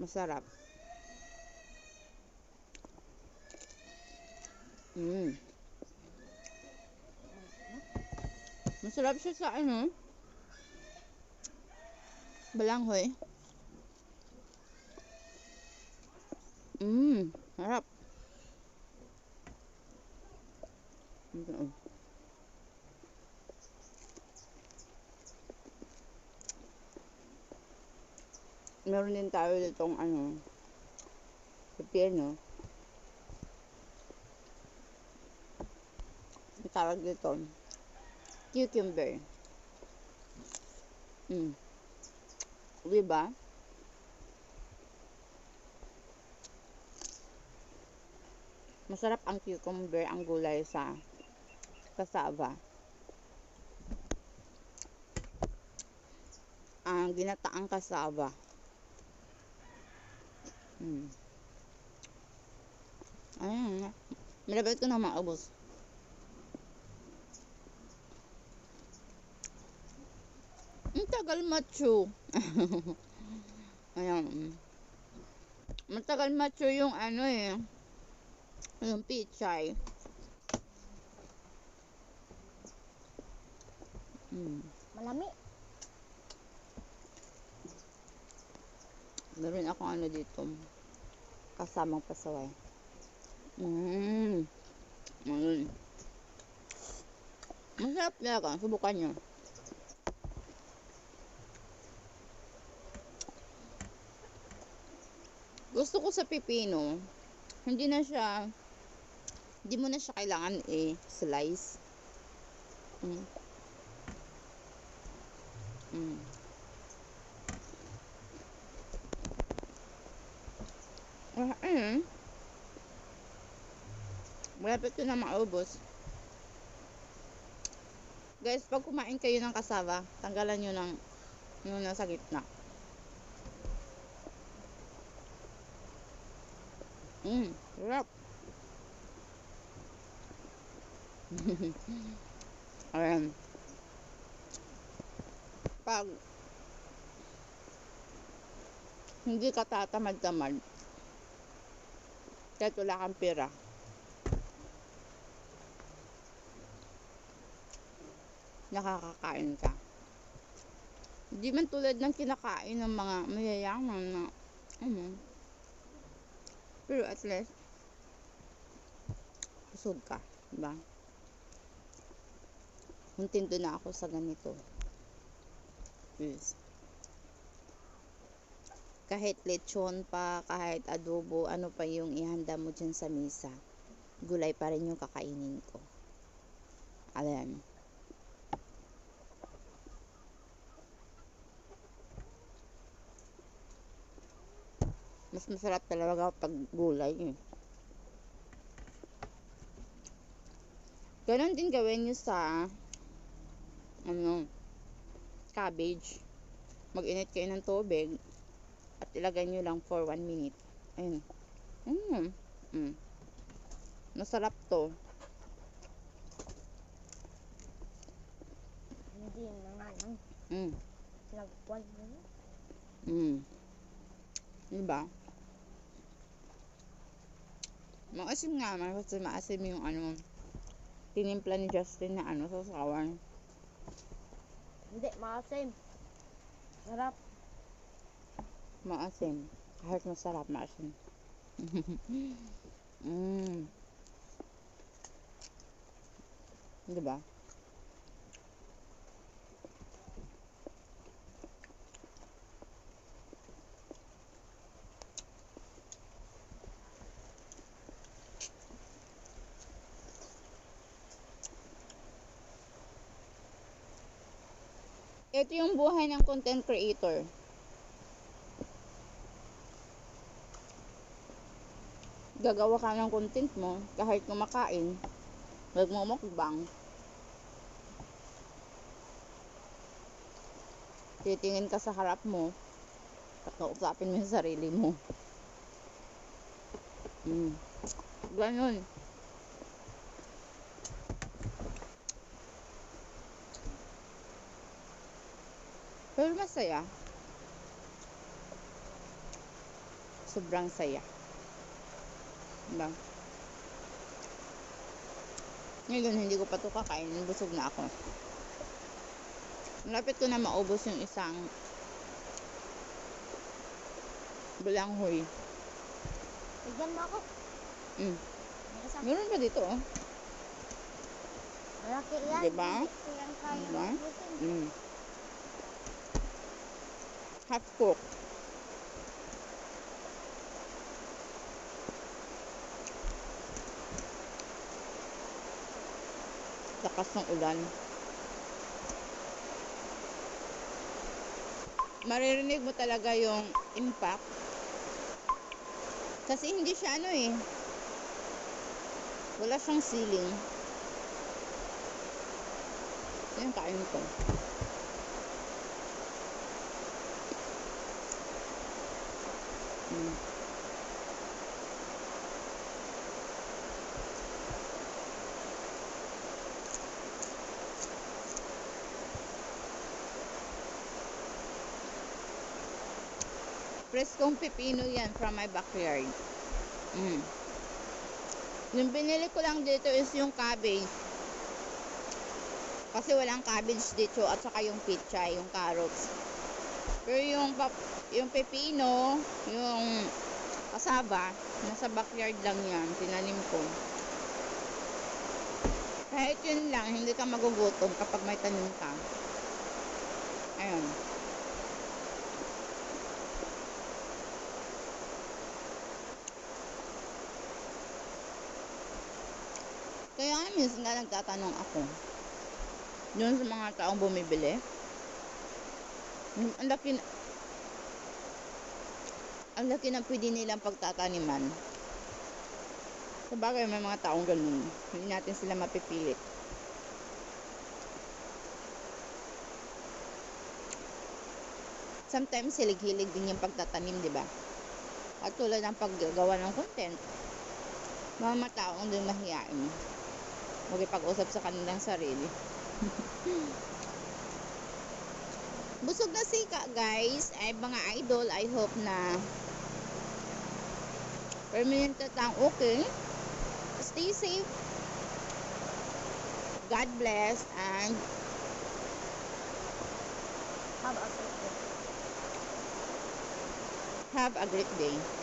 Masarap. Mm. Masarap siya sa ano? Balanghoy. Harap. Meron din tayo ditong ano, pipino. Ang tawag dito, cucumber. Diba? Masarap ang cucumber, ang gulay sa cassava. Ang ginataang cassava. Ayan. Malapit ko na maubos. Ang tagal macho. Ayan. Matagal macho yung ano eh. Yung pichay. Malami. Meron ako ano dito. Kasamang pasaway. Ayun. Masarap talaga. Subukan nyo. Gusto ko sa pipino, hindi mo na siya kailangan slice. Malapit ko na maubos. Guys, pag kumain kayo ng cassava, tanggalan nyo ng yung nasa gitna. Sarap. Ayan. Pag hindi ka tatamad-tamad, kahit wala kang pera, nakakakain ka. Hindi man tulad ng kinakain ng mga mayayaman na pero at least busog ka, diba? Kontento na ako sa ganito. Yes. Kahit lechon pa, kahit adobo, ano pa yung ihanda mo dyan sa mesa, gulay pa rin yung kakainin ko. Ayan. Mas masarap talaga pag gulay eh. Ganon din gawin nyo sa cabbage. Mag-init kayo ng tubig at ilagay nyo lang for 1 minute. Ayun. Masarap to. Hindi na nga lang. Nagkwal mo. Diba? Maasim nga man kasi maasim yung tinimpla ni Justin na sa sawan. Hindi, maasim. Sarap. Maasim. Kahit masarap, maasim. Diba? Ito yung buhay ng content creator. Gagawa ka ng content mo kahit kumakain, magmumukbang, titingin ka sa harap mo, kakausapin mo yung sarili mo. Ganun. Pero masaya. Sobrang saya. Diba? Ngayon, hindi ko pa ito kakainin. Busog na ako. Malapit ko na maubos yung isang balanghoy. Bigyan mo ako. Mm. May isa. Meron pa dito, oh. Malaki yan. Diba? Hindi ko yan kaya Diba? mabutin. Mm. Half cook. Lakas ng ulan. Maririnig mo talaga yung impact. Kasi hindi siya ano eh. Wala siyang ceiling. Ito yung kain ko. Mm. Preskong pipino yan from my backyard. Mm. Yung binili ko lang dito is yung cabbage. Kasi walang cabbage dito at saka yung pichay, yung carrots. Pero yung pepino, yung kasaba, nasa backyard lang yan. Tinanim ko. Kahit yun lang, hindi ka magugutom kapag may tanim ka. Ayun. Kaya minsan nga nagtatanong ako doon sa mga taong bumibili, ang laki na pwede nilang pagtataniman. Sabagay may mga taong ganun, hindi natin sila mapipilit. Sometimes hilig-hilig din yung pagtatanim, di ba? At tulad ng paggagawa ng content, mga taong din mahiyain, magipag-usap sa kanilang sarili. Busog na sika, guys. Ay mga idol, I hope na permanent tang okay. Stay safe. God bless and Have a good day. have a great day.